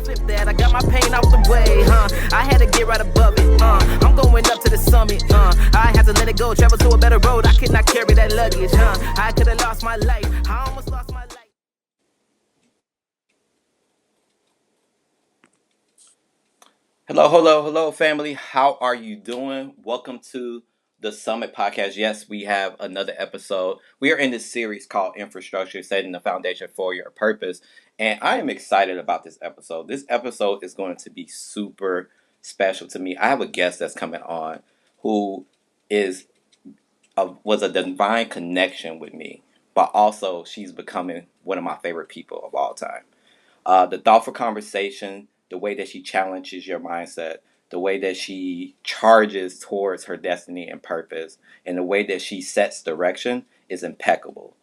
flip that. I got my pain out the way, I had to get right above it, I'm going up to the summit, I had to let it go, travel to a better road. I could not carry that luggage, I could have lost my life. I almost lost my life. Hello, family. How are you doing? Welcome to the Summit Podcast. Yes, we have another episode. We are in this series called Infrastructure, Setting the Foundation for Your Purpose. And I am excited about this episode. This episode is going to be super special to me. I have a guest that's coming on who is was a divine connection with me, but also she's becoming one of my favorite people of all time. The thoughtful conversation, the way that she challenges your mindset, the way that she charges towards her destiny and purpose, and the way that she sets direction is impeccable.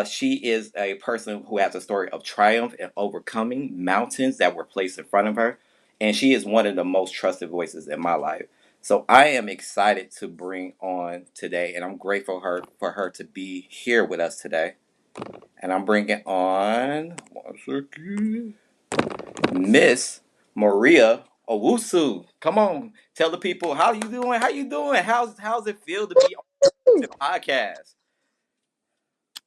She is a person who has a story of triumph and overcoming mountains that were placed in front of her, and she is one of the most trusted voices in my life. So I am excited to bring on today, and I'm grateful for her to be here with us today. And I'm bringing on one second. Miss Maria Owusu. Come on, tell the people how you doing. How you doing? How's it feel to be on the podcast?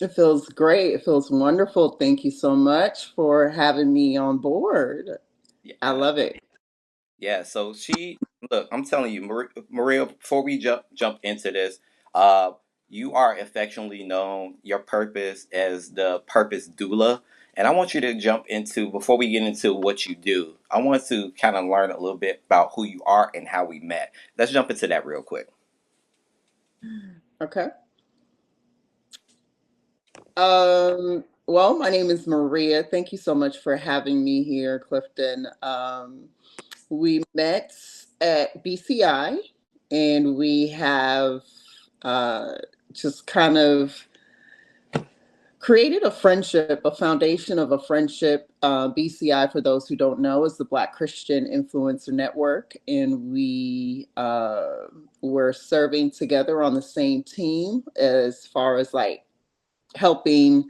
It feels great. It feels wonderful. Thank you so much for having me on board. I Yeah, love it. yeah. So she look. I'm telling you, Maria. Before we jump into this, uh, you are affectionately known your purpose as the Purpose Doula. And I want you to jump into, before we get into what you do, I want to kind of learn a little bit about who you are and how we met. Let's jump into that real quick. Okay. Well, my name is Maria. Thank you so much for having me here, Clifton. We met at BCI and we have uh, just kind of created a friendship, a foundation of a friendship. BCI, for those who don't know, is the Black Christian Influencer Network, and we were serving together on the same team as far as like helping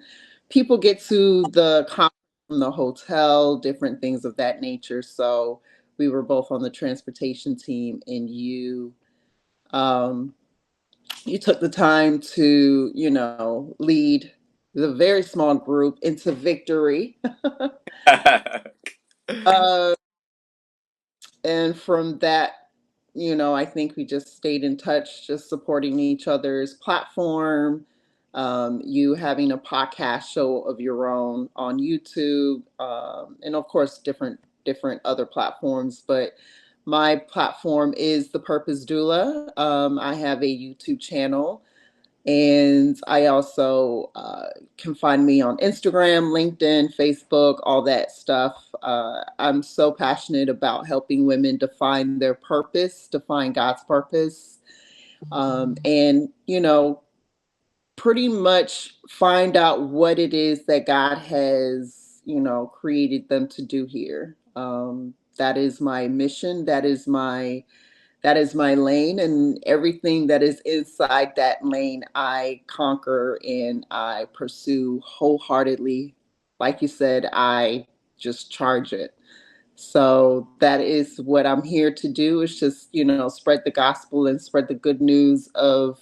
people get to the conference from the hotel, different things of that nature. So we were both on the transportation team, and um, you took the time to, lead the very small group into victory. uh, and from that, I think we just stayed in touch, just supporting each other's platform. You having a podcast show of your own on YouTube, and of course, different other platforms. But my platform is the Purpose Doula. I have a YouTube channel, and I also can find me on Instagram, LinkedIn, Facebook, all that stuff. I'm so passionate about helping women define their purpose, define God's purpose, and, pretty much find out what it is that God has, created them to do here. That is my mission. That is my lane, and everything that is inside that lane I conquer and I pursue wholeheartedly. Like you said, I just charge it. So that is what I'm here to do, is just, spread the gospel and spread the good news of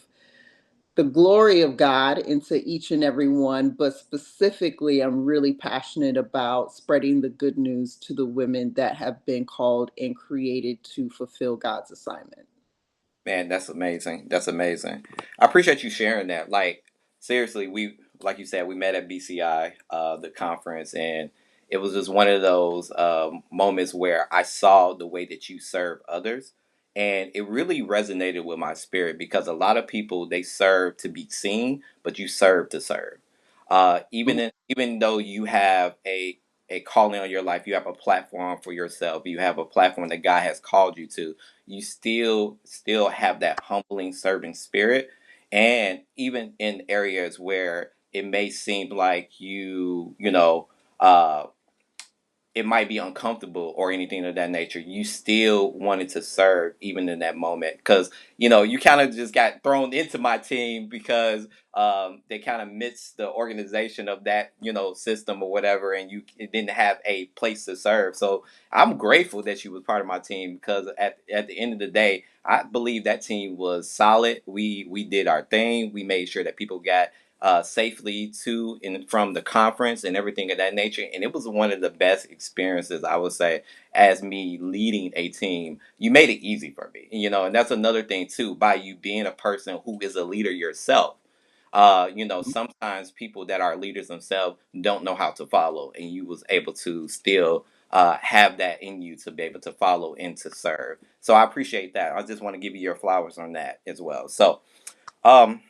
the glory of God into each and every one. But specifically, I'm really passionate about spreading the good news to the women that have been called and created to fulfill God's assignment. Man, that's amazing. That's amazing. I appreciate you sharing that. Like, seriously, we, like you said, we met at BCI, the conference, and it was just one of those moments where I saw the way that you serve others, and it really resonated with my spirit because a lot of people, they serve to be seen, but you serve to serve. Even though you have a calling on your life, you have a platform for yourself, you have a platform that God has called you to, you still have that humbling serving spirit. And even in areas where it may seem like you know uh it might be uncomfortable or anything of that nature, you still wanted to serve even in that moment. Because, you kind of just got thrown into my team because they kind of missed the organization of that, system or whatever, and you didn't have a place to serve. So I'm grateful that you was part of my team because at the end of the day, I believe that team was solid. We did our thing. We made sure that people got safely to and from the conference and everything of that nature. And it was one of the best experiences, I would say, as me leading a team. You made it easy for me, and that's another thing too, by you being a person who is a leader yourself. Sometimes people that are leaders themselves don't know how to follow, and you was able to still have that in you to be able to follow and to serve. So I appreciate that. I just want to give you your flowers on that as well. Um,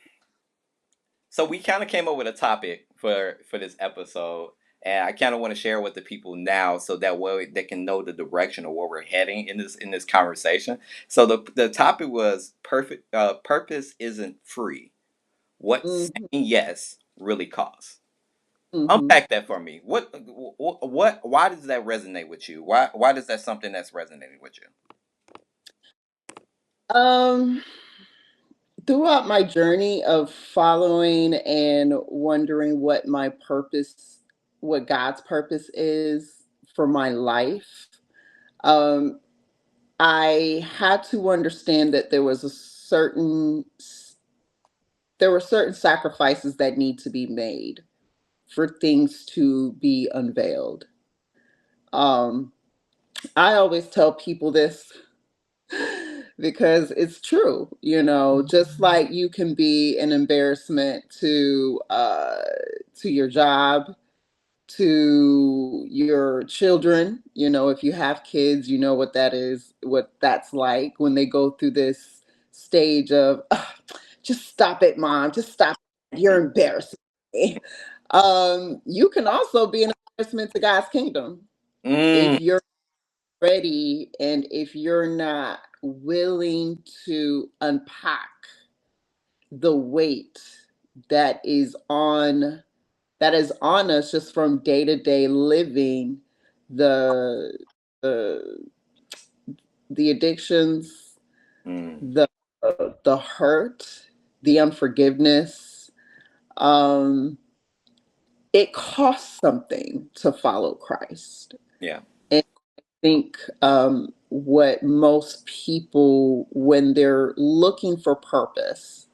so we kind of came up with a topic for this episode, and I kind of want to share with the people now, so that way they can know the direction of where we're heading in this conversation. So the topic was perfect. Purpose isn't free. What Mm-hmm. saying yes really costs. Mm-hmm. Unpack that for me. What? Why does that resonate with you? Why does that something that's resonating with you? Um, Throughout my journey of following and wondering what God's purpose is for my life, um, I had to understand that there were certain sacrifices that need to be made for things to be unveiled. Um, I always tell people this because it's true, just like you can be an embarrassment to your job, to your children. If you have kids, you know what that's like when they go through this stage of just stop it, mom, just stop it. You're embarrassing me. You can also be an embarrassment to God's kingdom Mm, if you're ready and if you're not willing to unpack the weight that is on us just from day-to-day living, the the the addictions, mm, the the hurt, the unforgiveness. um it costs something to follow Christ. yeah. And I think what most people, when they're looking for purpose,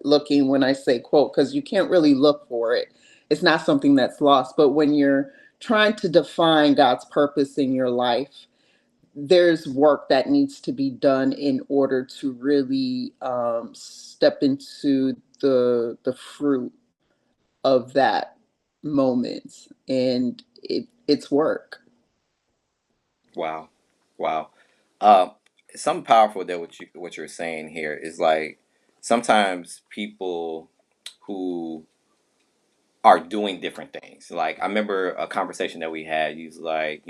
looking, when I say quote, because you can't really look for it, it's not something that's lost, but when you're trying to define God's purpose in your life, there's work that needs to be done in order to really step into the fruit of that moment, and it's work. Wow. Wow. Uh, Something powerful that what you're saying here is like sometimes people who are doing different things. Like I remember a conversation that we had. You was like,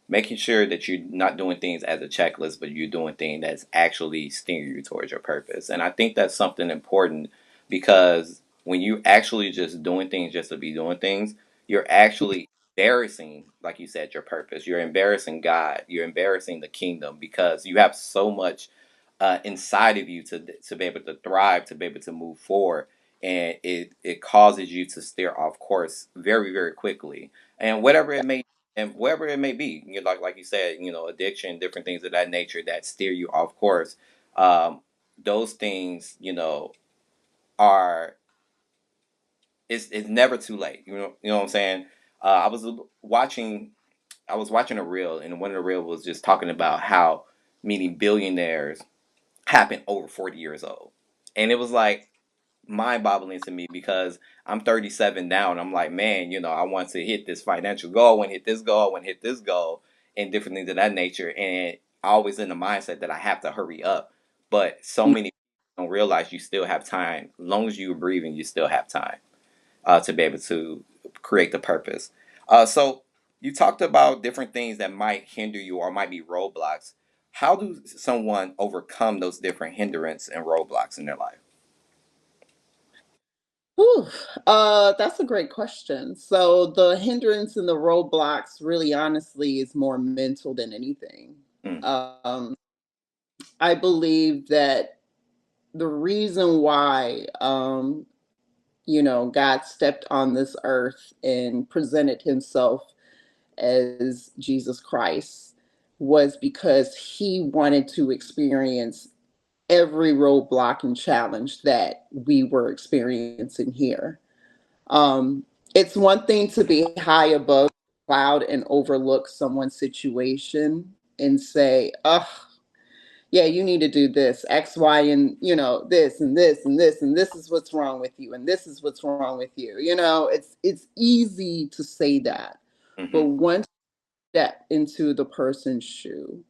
making sure that you're not doing things as a checklist, but you're doing things that's actually steering you towards your purpose. And I think that's something important because when you actually just doing things just to be doing things, you're actually embarrassing, like you said, your purpose. You're embarrassing God. You're embarrassing the kingdom because you have so much inside of you to be able to thrive, to be able to move forward, and it causes you to steer off course very very quickly, and whatever it may be, like you said, addiction, different things of that nature that steer you off course. um, those things, are it's never too late. You know what I'm saying. Watching I was watching a reel, and one of the reel was just talking about how meeting billionaires happen over 40 years old, and it was like mind-boggling to me because I'm 37 now, and I'm like, man, I want to hit this financial goal, I want to hit this goal, I want to hit this goal, and different things of that nature. And always in the mindset that I have to hurry up. But so many people don't realize you still have time. As long as you're breathing, you still have time to be able to create the purpose. So you talked about different things that might hinder you or might be roadblocks. How do someone overcome those different hindrance and roadblocks in their life? Whew. That's a great question. So the hindrance and the roadblocks really honestly is more mental than anything. Mm, Um, I believe that the reason why God stepped on this earth and presented himself as Jesus Christ was because he wanted to experience every roadblock and challenge that we were experiencing here. Um, it's one thing to be high above the cloud and overlook someone's situation and say, oh, yeah, you need to do this, X, Y, and this and this and this, and this is what's wrong with you, and this is what's wrong with you. It's easy to say that. But mm-hmm, once you step into the person's shoe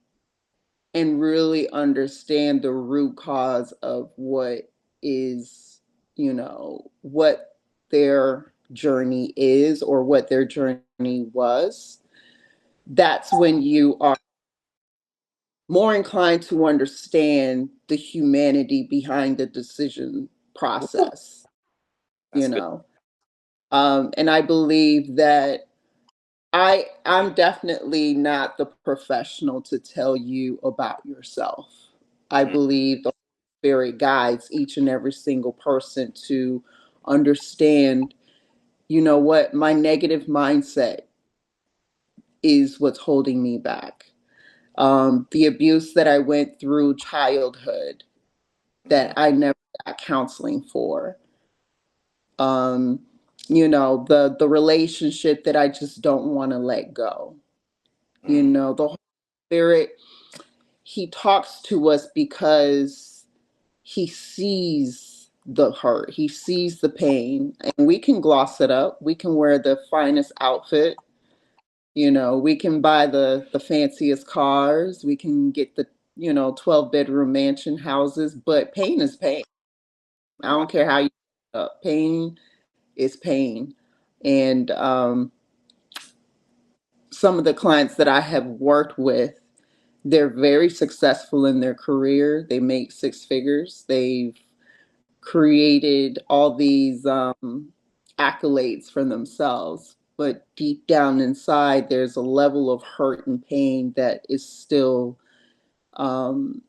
and really understand the root cause of what their journey is or what their journey was, that's when you are more inclined to understand the humanity behind the decision process, you that's good. know. And I believe that I'm definitely not the professional to tell you about yourself. I Mm, believe the Spirit guides each and every single person to understand, what my negative mindset is what's holding me back. The abuse that I went through childhood that mm, I never got counseling for. Um, the relationship that I just don't want to let go. mm, The Holy Spirit, he talks to us because he sees the hurt, he sees the pain, and we can gloss it up. We can wear the finest outfit, we can buy the fanciest cars, we can get the 12-bedroom mansion houses, but pain is pain. I right. don't care how you pain is pain. And some of the clients that I have worked with, they're very successful in their career. They make six figures. They've created all these accolades for themselves. But deep down inside, there's a level of hurt and pain that is still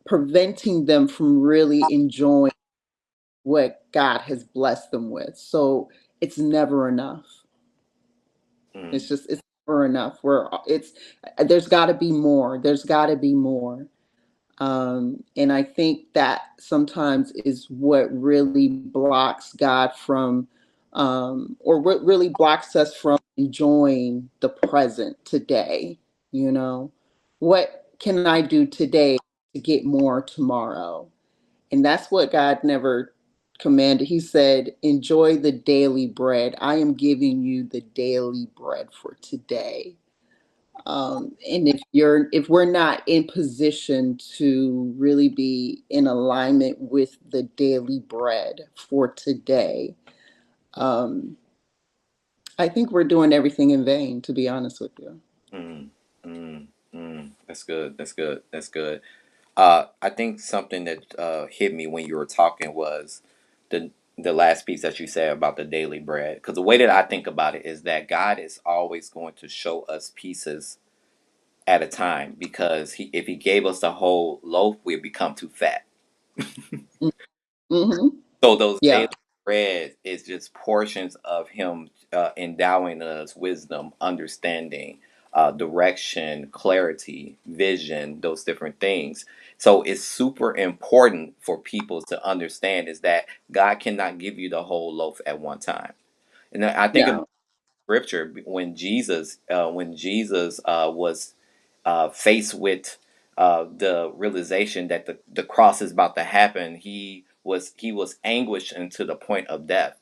preventing them from really enjoying what God has blessed them with. So it's never enough. Mm, It's never enough. There's got to be more. There's got to be more. And I think that sometimes is what really blocks God from, or what really blocks us from enjoying the present today. What can I do today to get more tomorrow? And that's what God never commanded. He said, enjoy the daily bread. I am giving you the daily bread for today. And if we're not in position to really be in alignment with the daily bread for today, um, I think we're doing everything in vain, to be honest with you. mm, mm, mm. That's good. That's good. That's good. I think something that hit me when you were talking was the last piece that you said about the daily bread. Because the way that I think about it is that God is always going to show us pieces at a time. Because if He gave us the whole loaf, we'd become too fat. Mm-hmm. So those daily Yeah, bread is just portions of Him endowing us wisdom, understanding, direction, clarity, vision, those different things. So it's super important for people to understand is that God cannot give you the whole loaf at one time. And I think about no, scripture when Jesus was faced with the realization that the cross is about to happen, he was anguished into the point of death.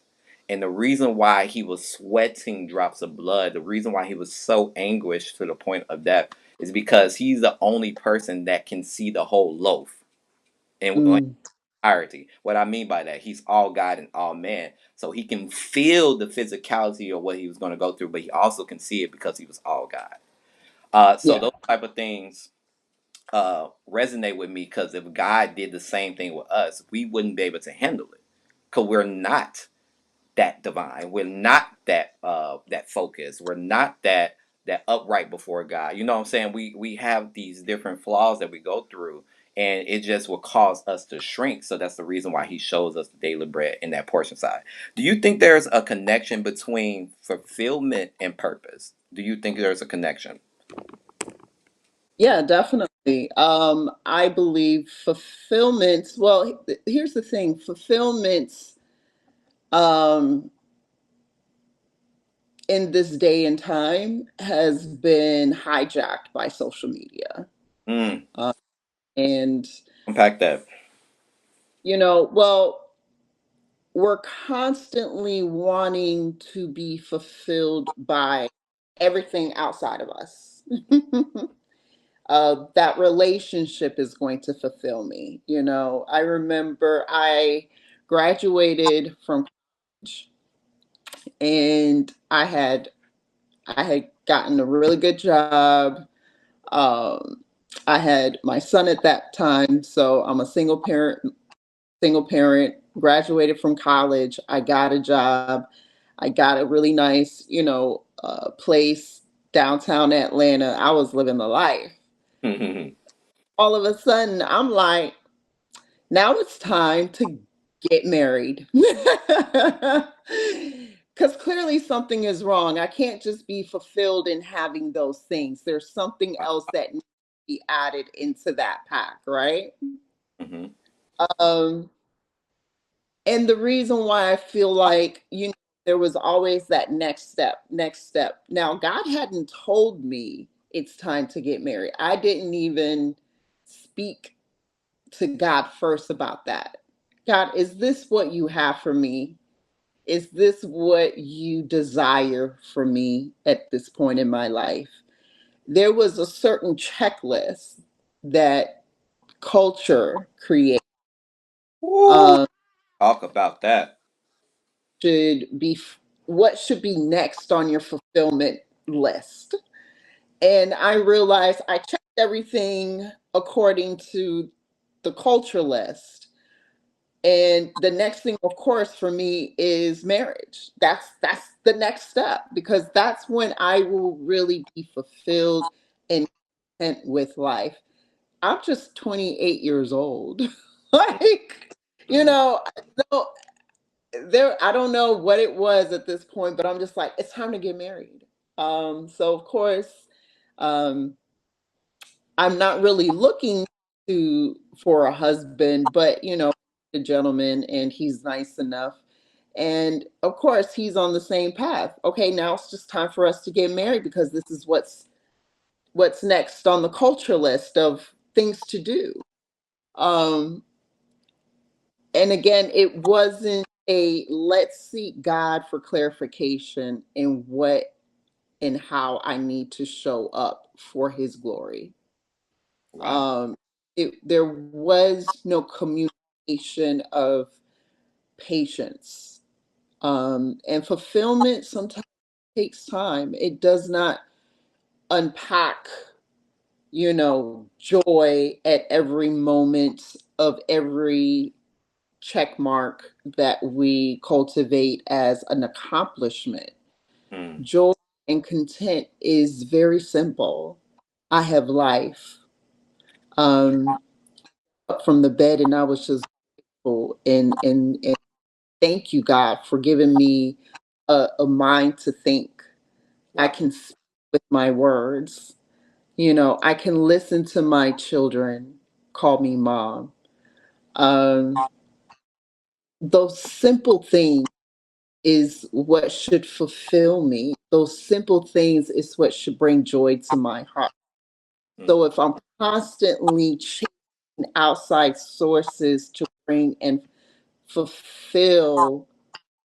And the reason why he was sweating drops of blood, the reason why he was so anguished to the point of death, is because he's the only person that can see the whole loaf in mm, entirety. What I mean by that, he's all God and all man. So he can feel the physicality of what he was going to go through, but he also can see it because he was all God. So yeah, those type of things resonate with me because if God did the same thing with us, we wouldn't be able to handle it because we're not. that divine. We're not that focused. We're not that upright before God. You know what I'm saying? We have these different flaws that we go through, and it just will cause us to shrink. So that's the reason why he shows us the daily bread in that portion side. Do you think there's a connection between fulfillment and purpose? Do you think there's a connection? Yeah, definitely. I believe fulfillment, well, here's the thing, fulfillment um, in this day and time has been hijacked by social media. Mm, Uh, and, unpack that. well, we're constantly wanting to be fulfilled by everything outside of us. That relationship is going to fulfill me. I remember I graduated from college, and I had gotten a really good job. Um, I had my son at that time, so I'm a single parent, graduated from college. I got a job. I got a really nice, place downtown Atlanta. I was living the life. All of a sudden, I'm like, now it's time to get married. Because clearly something is wrong. I can't just be fulfilled in having those things. There's something else that needs to be added into that pack, right? Hmm. Um, and the reason why I feel like, there was always that next step, next step. Now, God hadn't told me it's time to get married. I didn't even speak to God first about that. God, is this what you have for me? Is this what you desire for me at this point in my life? There was a certain checklist that culture creates. Woo, Um, talk about that. should be what should be next on your fulfillment list. And I realized I checked everything according to the culture list. And the next thing, of course, for me is marriage. That's the next step, because that's when I will really be fulfilled and content with life. I'm just 28 years old. Like, you Mm, know, no, I don't know what it was at this point, but I'm just like, it's time to get married. So of course, um, I'm not really looking for a husband, but a gentleman, and he's nice enough. And of course, he's on the same path. Okay, now it's just time for us to get married, because this is what's next on the culture list of things to do. Um, and again, it wasn't a let's seek God for clarification in what and how I need to show up for his glory. wow. um there was no communication of patience. And fulfillment sometimes takes time. It does not unpack joy at every moment of every check mark that we cultivate as an accomplishment. Mm, Joy and content is very simple. I have life. um Up from the bed, and I was just grateful, and thank you, God, for giving me a mind to think. I wow. can speak with my words. I can listen to my children call me mom. Um, those simple things is what should fulfill me. Those simple things is what should bring joy to my heart. Mm, So if I'm constantly chasing outside sources to bring and fulfill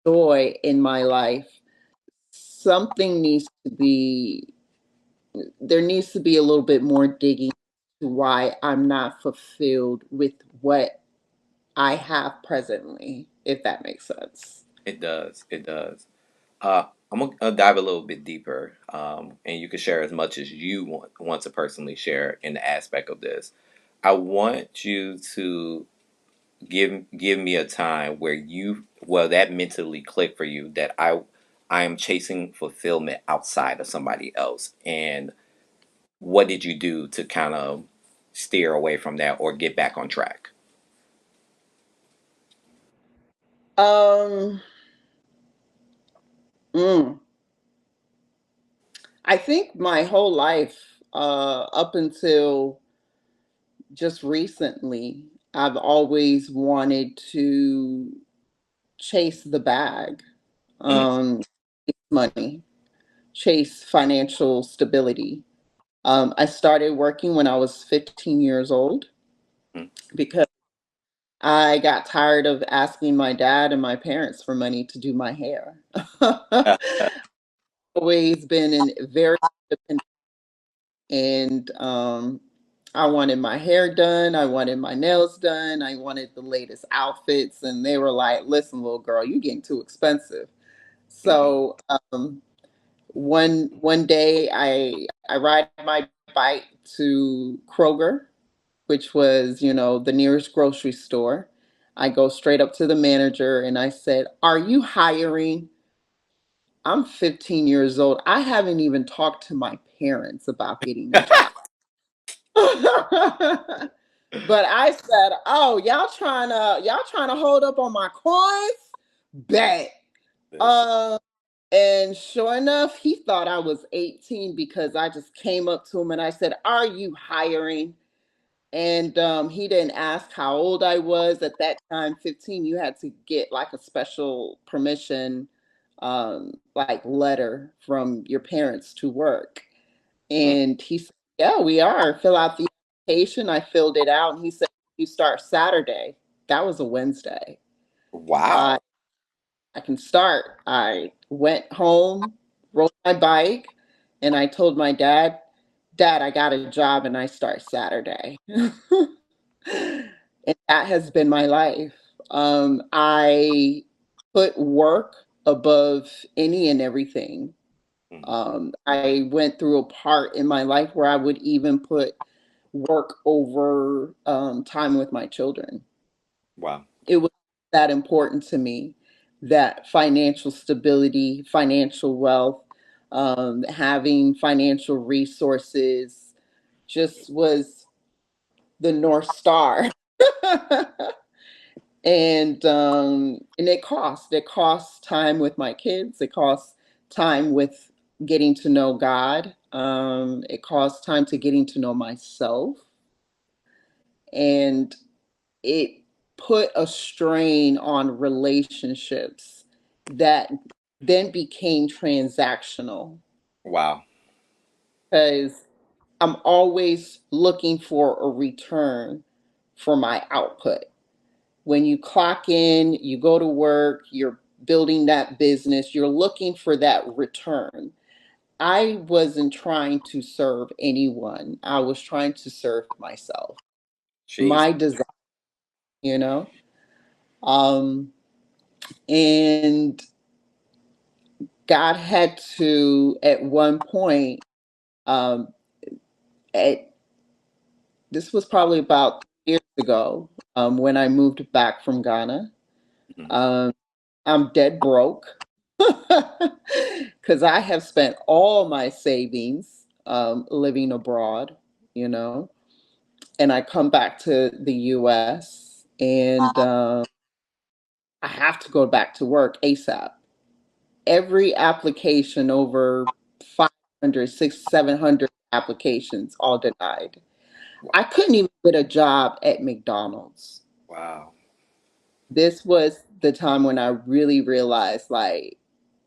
joy in my life, something needs to be, there needs to be a little bit more digging to why I'm not fulfilled with what I have presently, if that makes sense. it does. It does. I'm gonna dive a little bit deeper, and you can share as much as you want to personally share in the aspect of this. I want you to give me a time where that mentally clicked for you that I am chasing fulfillment outside of somebody else, and what did you do to kind of steer away from that or get back on track? Um, mm, I think my whole life, up until just recently, I've always wanted to chase the bag, Mm, chase money, chase financial stability. I started working when I was 15 years old mm. because I got tired of asking my dad and my parents for money to do my hair. Always been in very independent, and I wanted my hair done, I wanted my nails done, I wanted the latest outfits, and they were like, "Listen, little girl, you're getting too expensive." Mhm. So one day I ride my bike to Kroger, which was, the nearest grocery store. I go straight up to the manager and I said, "Are you hiring?" I'm 15 years old. I haven't even talked to my parents about getting a job. But I said, "Oh, y'all trying to hold up on my coins? Bet." Listen. Uh, and sure enough, he thought I was 18 because I just came up to him and I said, "Are you hiring?" And he didn't ask how old I was at that time. 15, you had to get like a special permission, like letter from your parents to work. Mm. And he said, "Yeah, we are. Fill out the application." I filled it out, and he said, "You start Saturday." That was a Wednesday. Wow. I can start. I went home, rode my bike, and I told my dad, "Dad, I got a job and I start Saturday." And that has been my life. I put work above any and everything. Mhm. I went through a part in my life where I would even put work over time with my children. Wow. It was that important to me, that financial stability, financial wealth, having financial resources just was the North Star. And it costs time with my kids, it costs time with getting to know God, it costs time to getting to know myself, and it put a strain on relationships that then became transactional Wow. because I'm always looking for a return for my output. When you clock in, you go to work, you're building that business, you're looking for that return. I wasn't trying to serve anyone, I was trying to serve myself, Jeez. my desire, you know? Um, and God had to, at one point, um, at, this was probably about 2 years ago, when I moved back from Ghana. Mhm. Um, I'm dead broke because I have spent all my savings living abroad, you know, and I come back to the US and I have to go back to work ASAP. Every application, over 500, 700 applications, all denied. I couldn't even get a job at McDonald's. Wow. This was the time when I really realized, like,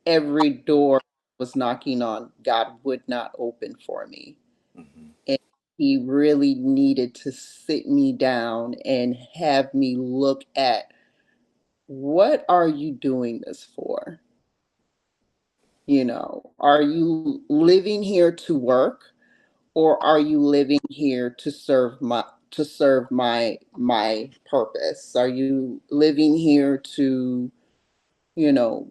every door was knocking on, God would not open for me. Mhm. And he really needed to sit me down and have me look at, what are you doing this for? Are you living here to work, or are you living here to serve my purpose? Are you living here to, you know,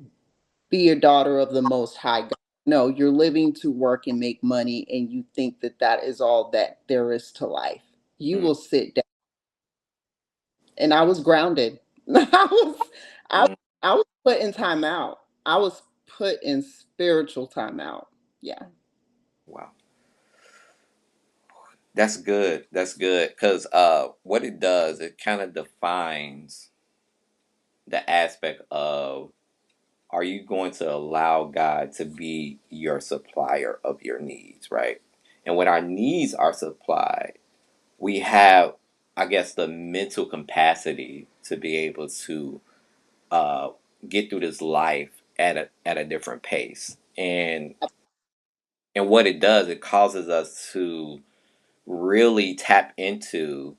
be a daughter of the Most High God? No, you're living to work and make money, and you think that that is all that there is to life. You Mm. will sit down. and I was grounded. I Mm, I was put in timeout. I was put in spiritual timeout. Yeah. wow. That's good. That's good. Because what it does, it kind of defines the aspect of, are you going to allow God to be your supplier of your needs, right? And when our needs are supplied, we have, I guess, the mental capacity to be able to uh, get through this life at a different pace. And what it does, it causes us to really tap into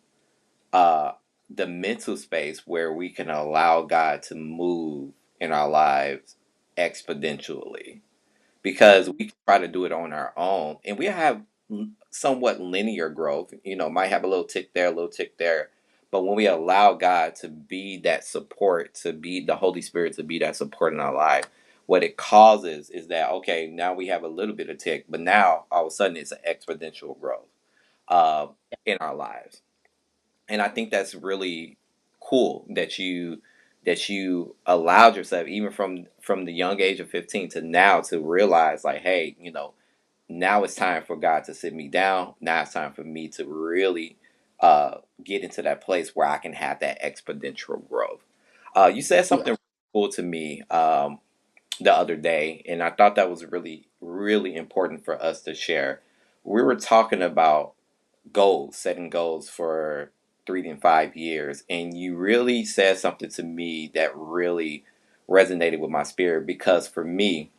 uh, the mental space where we can allow God to move in our lives exponentially, because we can try to do it on our own and we have somewhat linear growth, might have a little tick there, a little tick there. But when we allow God to be that support, to be the Holy Spirit, to be that support in our life, what it causes is that, okay, now we have a little bit of tick, but now all of a sudden it's an exponential growth uh, in our lives. And I think that's really cool that you allowed yourself, even from the young age of 15 to now, to realize, like, hey, now it's time for God to sit me down. Now it's time for me to really get into that place where I can have that exponential growth. You said Yeah. something cool to me the other day, and I thought that was really, really important for us to share. We were talking about goals, setting goals for 3 to 5 years, and you really said something to me that really resonated with my spirit, because for me,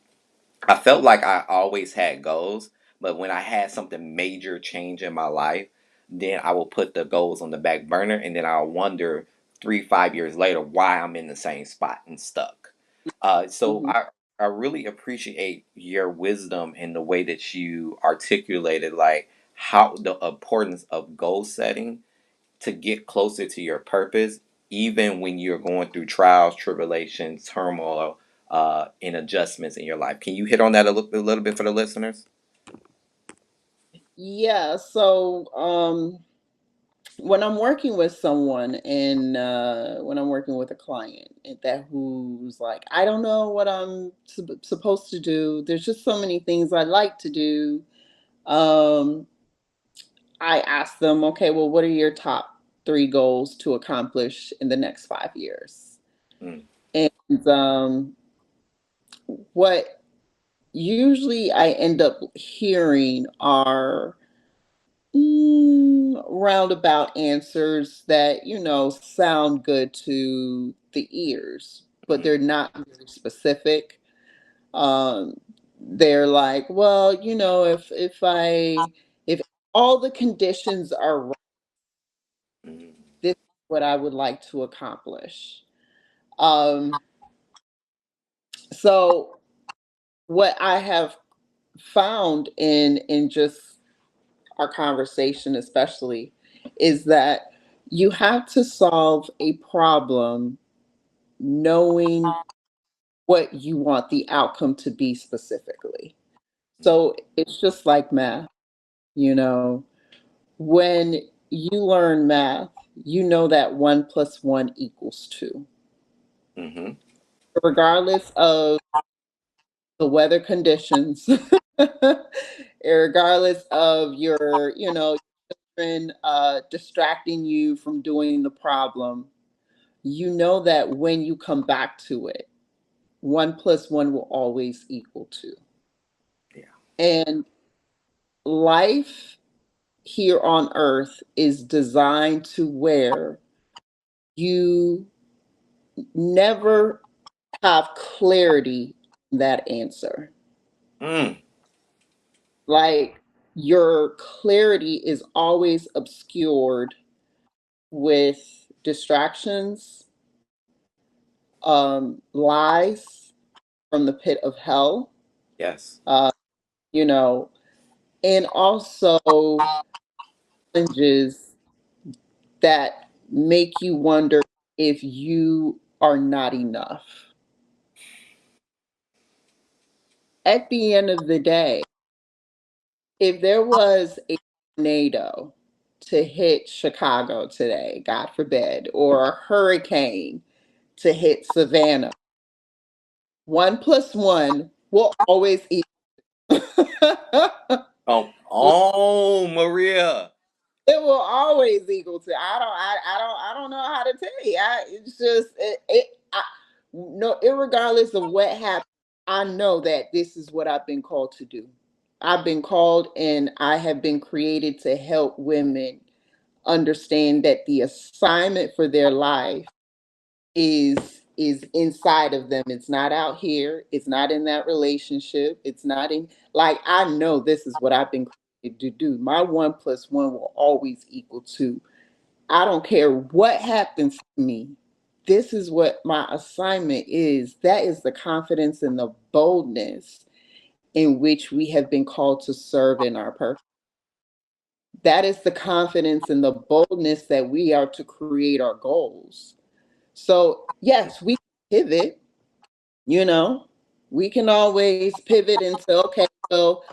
I felt like I always had goals, but when I had something major change in my life, then I will put the goals on the back burner, and then I'll wonder 3, 5 years later why I'm in the same spot and stuck. So Hmm. I really appreciate your wisdom and the way that you articulated, like, how the importance of goal setting to get closer to your purpose, even when you're going through trials, tribulations, turmoil, and adjustments in your life. Can you hit on that a little bit for the listeners? Yeah. So when I'm working with someone and when I'm working with a client that who's like, I don't know what I'm supposed to do. There's just so many things I'd like to do. Um, I ask them, okay, well, what are your top three goals to accomplish in the next 5 years? Mm, And what usually I end up hearing are roundabout answers that, sound good to the ears, but mm, they're not very specific. Um, they're like, well, if all the conditions are right, mm, this is what I would like to accomplish. Um, so what I have found in just our conversation especially is that you have to solve a problem knowing what you want the outcome to be specifically. mm, So it's just like math, you know, when you learn math, you know that 1 plus 1 equals 2, mm-hmm. regardless of the weather conditions, regardless of your, children distracting you from doing the problem. You know that when you come back to it, 1 plus 1 will always equal 2. Yeah. And life here on earth is designed to where you never have clarity in that answer. Mm, Like your clarity is always obscured with distractions, lies from the pit of hell, yes. uh, you know, and also challenges that make you wonder if you are not enough. At the end of the day, if there was a tornado to hit Chicago today, God forbid, or a hurricane to hit Savannah, 1 plus 1 will always equal. Oh, Maria. It will always equal to. I don't know how to tell you. It's just no, irregardless of what happens, I know that this is what I've been called to do. I've been called and I have been created to help women understand that the assignment for their life is inside of them. It's not out here. It's not in that relationship. It's not in, like, I know this is what I've been created to do. My 1 plus 1 will always equal 2. I don't care what happens to me. This is what my assignment is. That is the confidence and the boldness in which we have been called to serve in our purpose. That is the confidence and the boldness that we are to create our goals. So, yes, we pivot, you know, we can always pivot and say, okay, so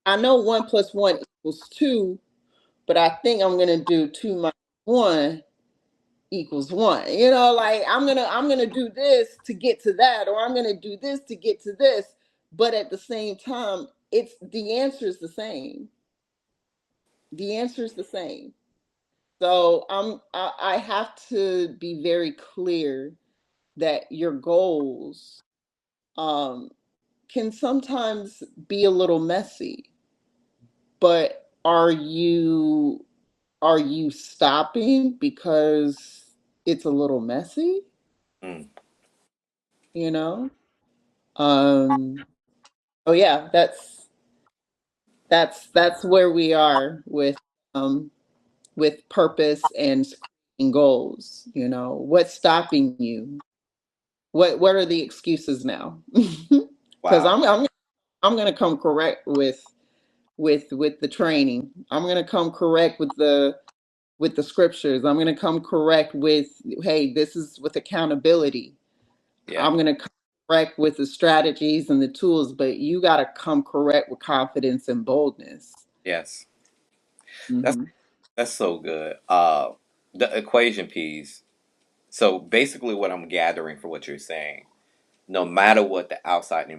I know 1 plus 1 equals 2, but I think I'm going to do 2 minus 1 equals 1. Like I'm gonna do this to get to that, or I'm gonna do this to get to this. But at the same time, it's the answer is the same. The answer is the same. So I have to be very clear that your goals um, can sometimes be a little messy, but are you stopping because it's a little messy? Mm. You know. Um, oh yeah, that's where we are um with purpose and goals. What's stopping you? What are the excuses now? Because Wow. I'm gonna come correct with the training. I'm gonna come correct with the scriptures. I'm gonna come correct with, hey, this is with accountability. Yeah. I'm gonna come correct with the strategies and the tools, but you gotta come correct with confidence and boldness. Yes. That's Hmm. that's so good. The equation piece. So basically, what I'm gathering for what you're saying, no matter what the outside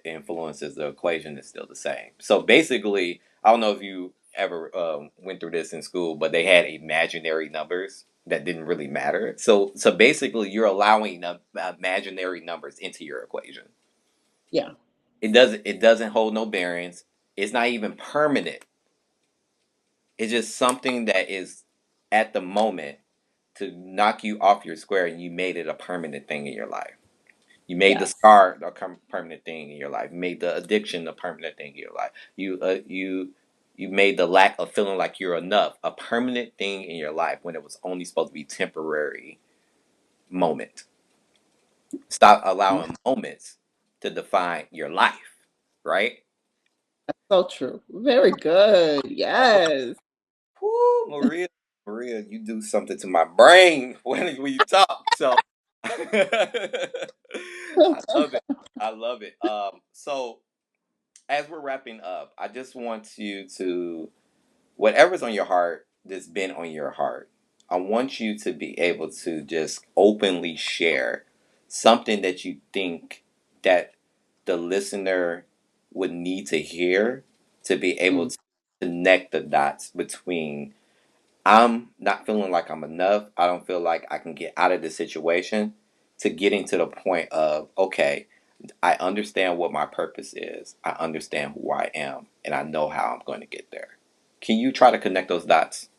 influences, the equation is still the same. So basically, I don't know if you ever went through this in school, but they had imaginary numbers that didn't really matter. So basically, you're allowing imaginary numbers into your equation. Yeah. It doesn't hold no bearings. It's not even permanent. It's just something that is at the moment to knock you off your square, and you made it a permanent thing in your life. You made the Yes. scar a permanent thing in your life. You made the addiction a permanent thing in your life. You made the lack of feeling like you're enough a permanent thing in your life when it was only supposed to be temporary moment. Stop allowing moments to define your life, right? So true. Very good. Yes. Whoo, Maria, you do something to my brain when you talk. So I love it. I love it. So as we're wrapping up, I just want you to, whatever's on your heart that's been on your heart, I want you to be able to just openly share something that you think that the listener would need to hear to be able Mm, to connect the dots between I'm not feeling like I'm enough, I don't feel like I can get out of this situation, to getting to the point of, okay, I understand what my purpose is. I understand who I am, and I know how I'm going to get there. Can you try to connect those dots?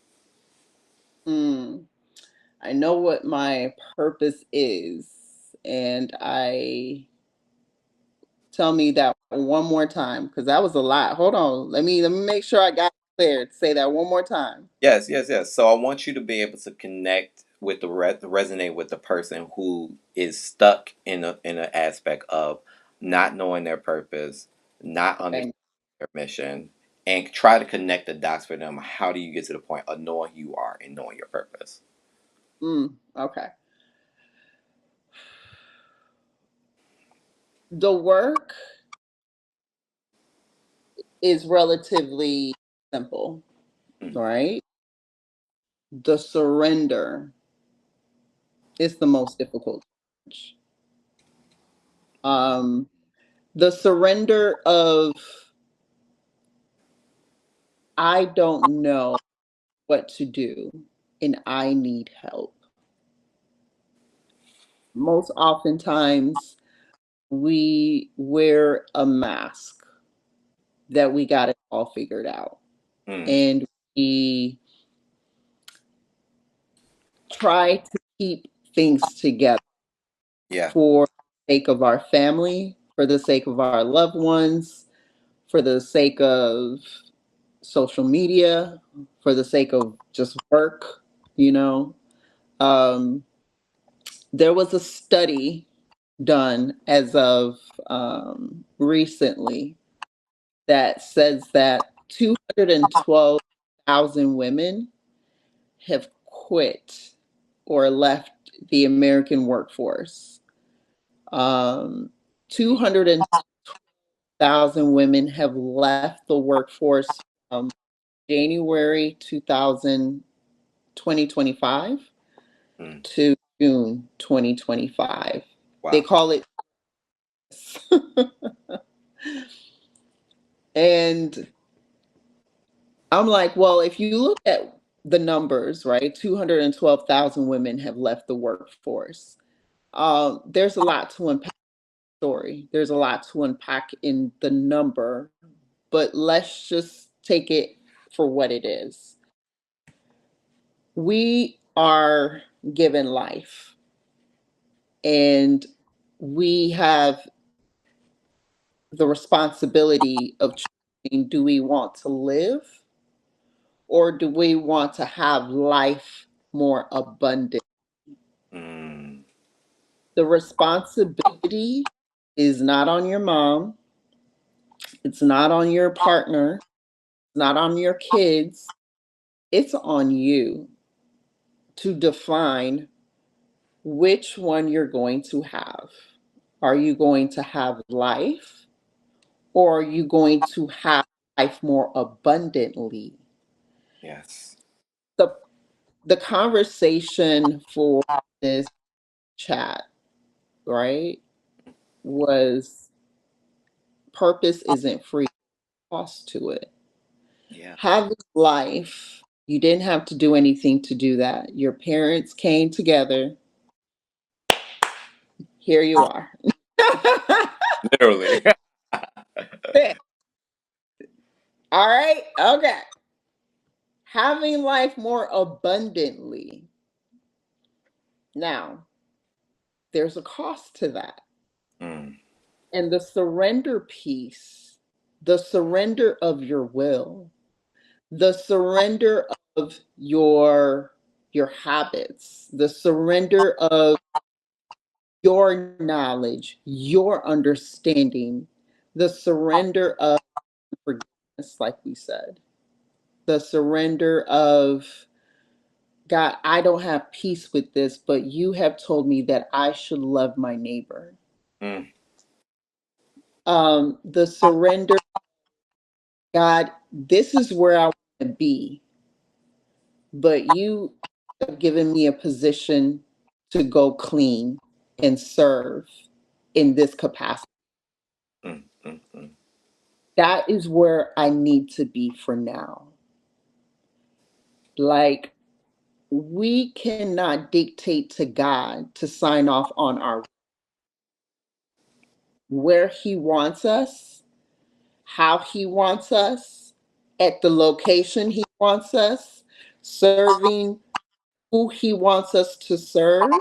mm. I know what my purpose is, and I tell me that one more time because that was a lot. Hold on. Let me make sure I got it clear. Say that one more time. Yes, yes, yes. So I want you to be able to connect with resonate with the person who is stuck in an aspect of not knowing their purpose, not understanding Okay. their mission, and try to connect the dots for them. How do you get to the point of knowing who you are and knowing your purpose? Okay. The work is relatively simple, Mm, right? the surrender is the most difficult. Um, the surrender of, I don't know what to do and I need help. Most oftentimes, we wear a mask that we got it all figured out. Mm. And we try to keep things together Yeah. for the sake of our family, for the sake of our loved ones, for the sake of social media, for the sake of just work, you know. Um, there was a study done as of recently that says that 212,000 women have quit or left the American workforce. 200,000 women have left the workforce from January 2025 Mm. to June 2025. They Wow. call it. And I'm like, well, if you look at the numbers, right, 212,000 women have left the workforce. There's a lot to unpack story. There's a lot to unpack in the number, but let's just take it for what it is. We are given life, and we have the responsibility of choosing, do we want to live or do we want to have life more abundant? Mm. The responsibility is not on your mom, it's not on your partner, it's not on your kids, it's on you to define which one you're going to have. Are you going to have life or are you going to have life more abundantly? Yes. The the conversation for this chat, right, was purpose isn't free, cost to it. Yeah. Having life, you didn't have to do anything to do that. Your parents came together. Here you are. Literally. All right. Okay. Having life more abundantly. Now, there's a cost to that. Mm. And the surrender piece, the surrender of your will, the surrender of your habits, the surrender of your knowledge, your understanding, the surrender of forgiveness, like we said, the surrender of, God, I don't have peace with this, but you have told me that I should love my neighbor. Mm. The surrender, God, this is where I want to be, but you have given me a position to go clean and serve in this capacity. Mm. Mm. Mm. That is where I need to be for now. Like, we cannot dictate to God to sign off on our where He wants us, how He wants us, at the location He wants us, serving who He wants us to serve. Mm.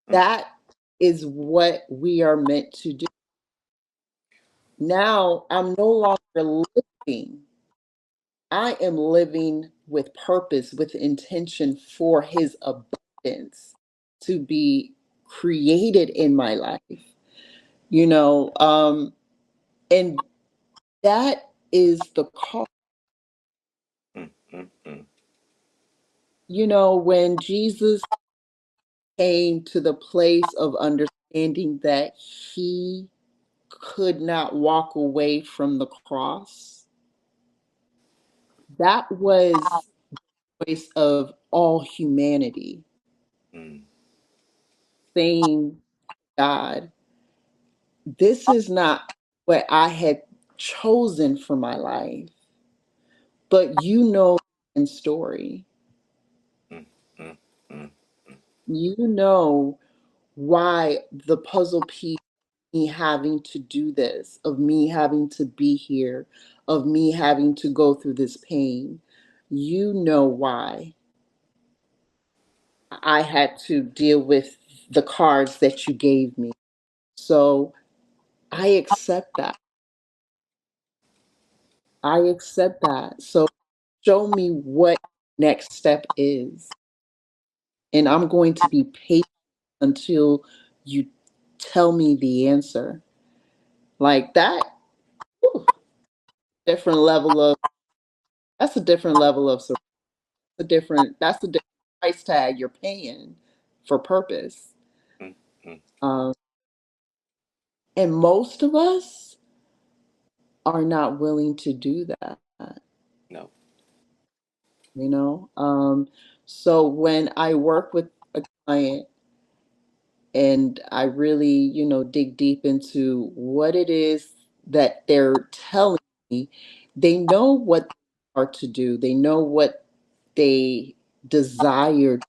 That is what we are meant to do. Now I'm no longer living. I am living with purpose, with intention for His abundance to be created in my life. You know, and that is the call. Mm. Mm. Mm. You know, when Jesus came to the place of understanding that He could not walk away from the cross, that was voice of all humanity, mm, saying, God, this is not what I had chosen for my life, but you know the story. mm, mm, mm, You know why the puzzle piece, me having to do this, of me having to be here, of me having to go through this pain. You know why I had to deal with the cards that you gave me. So I accept that. I accept that. So show me what next step is. And I'm going to be patient until you tell me the answer. Like that, whew, different level of that's a different level of that's a different price tag you're paying for purpose. mm, mm. Um, and most of us are not willing to do that, No. you know. So when I work with a client and I really, dig deep into what it is that they're telling me, they know what they are to do. They know what they desire,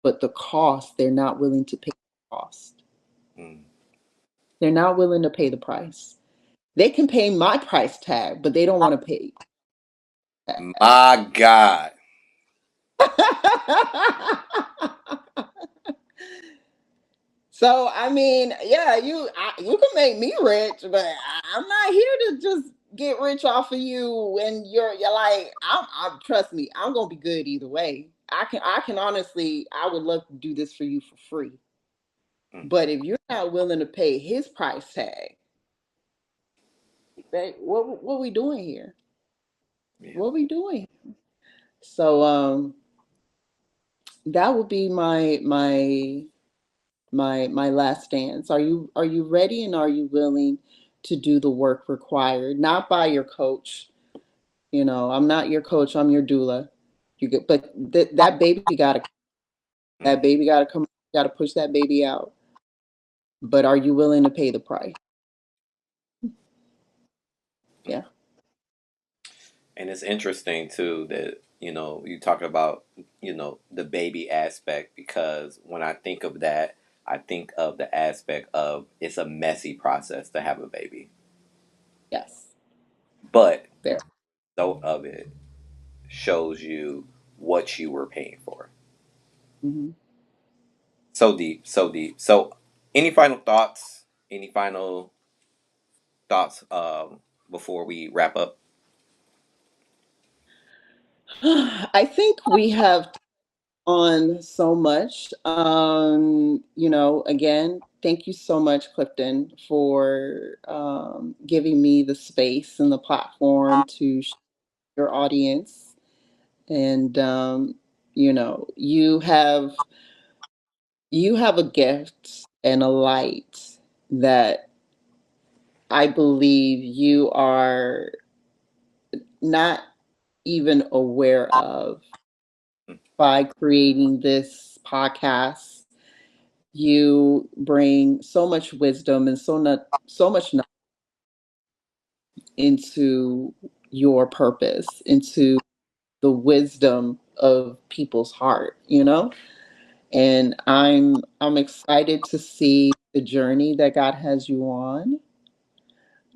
but the cost, they're not willing to pay the cost. Mm. They're not willing to pay the price. They can pay my price tag, but they don't want to pay that. My God. So I mean, yeah, you can make me rich, but I'm not here to just get rich off of you. And you're like, I'm trust me, I'm gonna be good either way. I can honestly, I would love to do this for you for free. Mm. But if you're not willing to pay his price tag, what we doing here? Yeah. What we doing? So that would be my last stance. Are you ready, and are you willing to do the work required? Not by your coach. I'm not your coach. I'm your doula. But that baby got to that Mm, baby got to come. Got to push that baby out. But are you willing to pay the price? mm. Yeah. And it's interesting too that you talk about the baby aspect, because when I think of that, I think of the aspect of it's a messy process to have a baby, Yes. but There. though of it shows you what you were paying for. Hmm. So deep, so deep. So, any final thoughts? Any final thoughts before we wrap up? I think we have on so much. Again, thank you so much, Clifton, for giving me the space and the platform to share your audience. And you have a gift and a light that I believe you are not even aware of Mm, by creating this podcast. You bring so much wisdom and so much knowledge into your purpose, into the wisdom of people's heart. And I'm excited to see the journey that God has you on.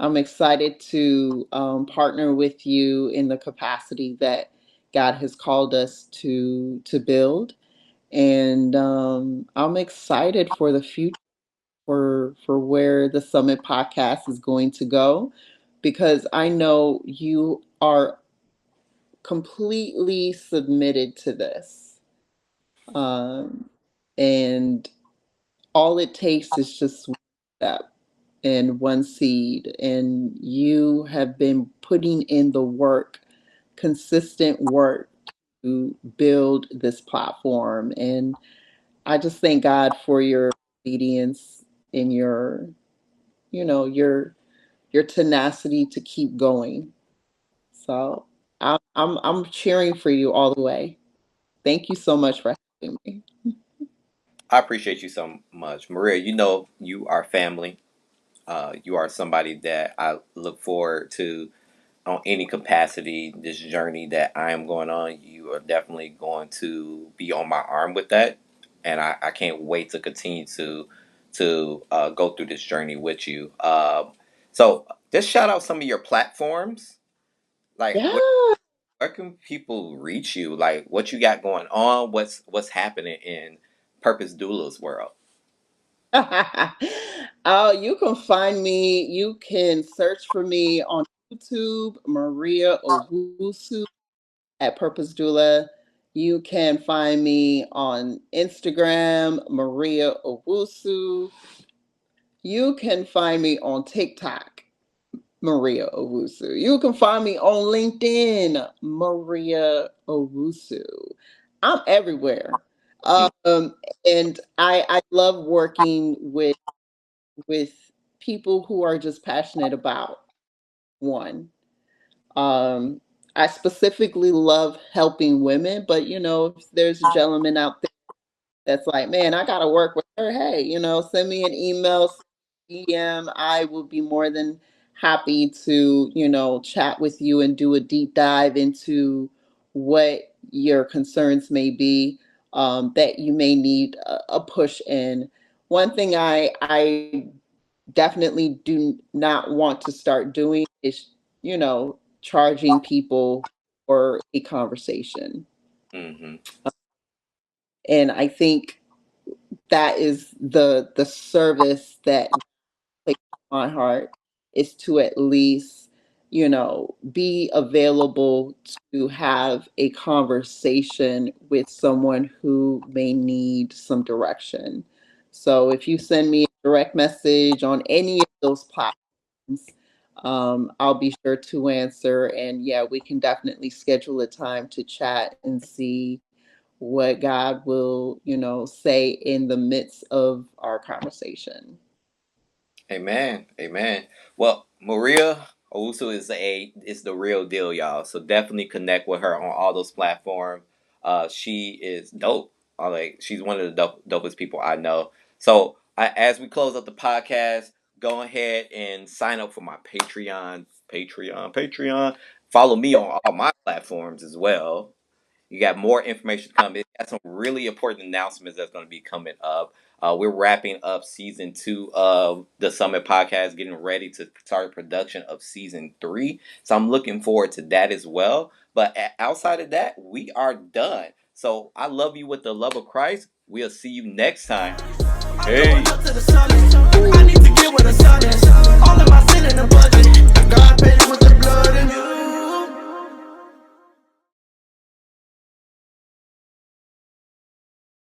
I'm excited to partner with you in the capacity that God has called us to build. And I'm excited for the future, for where the Summit podcast is going to go, because I know you are completely submitted to this. Um, and all it takes is just one step and one seed. And you have been putting in the work, consistent work to build this platform. And I just thank God for your obedience and your tenacity to keep going. So I'm cheering for you all the way. Thank you so much for having me. I appreciate you so much, Maria. You know, you are family. You are somebody that I look forward to on any capacity. This journey that I am going on, you are definitely going to be on my arm with that, and I can't wait to continue to go through this journey with you. So just shout out some of your platforms. Like, Yeah. where can people reach you? Like, what you got going on? What's happening in Purpose Doula's world? You can find me. You can search for me on YouTube, Maria Owusu at Purpose Doula. You can find me on Instagram, Maria Owusu. You can find me on TikTok, Maria Owusu. You can find me on LinkedIn, Maria Owusu. I'm everywhere. Mm, Um, and I love working with people who are just passionate about one. Um, I specifically love helping women, but if there's a gentleman out there that's like, man, I gotta work with her. Hey, send me an email, DM. I will be more than happy to, chat with you and do a deep dive into what your concerns may be, that you may need a push in. One thing I definitely do not want to start doing is, charging people for a conversation. mm-hmm. And I think that is the service that takes my heart, is to at least be available to have a conversation with someone who may need some direction. So if you send me a direct message on any of those platforms, I'll be sure to answer. And yeah, we can definitely schedule a time to chat and see what God will, say in the midst of our conversation. Amen. Amen. Well, Maria Owusu is the real deal, y'all. So definitely connect with her on all those platforms. She is dope. Like, she's one of the dopest people I know. So as we close up the podcast, go ahead and sign up for my Patreon. Follow me on all my platforms as well. You got more information coming. Got some really important announcements that's going to be coming up. We're wrapping up season 2 of the Summit Podcast, getting ready to start production of season 3. So I'm looking forward to that as well. But outside of that, we are done. So I love you with the love of Christ. We'll see you next time. I'm going Hey. up to the summit. I need to get with the sun.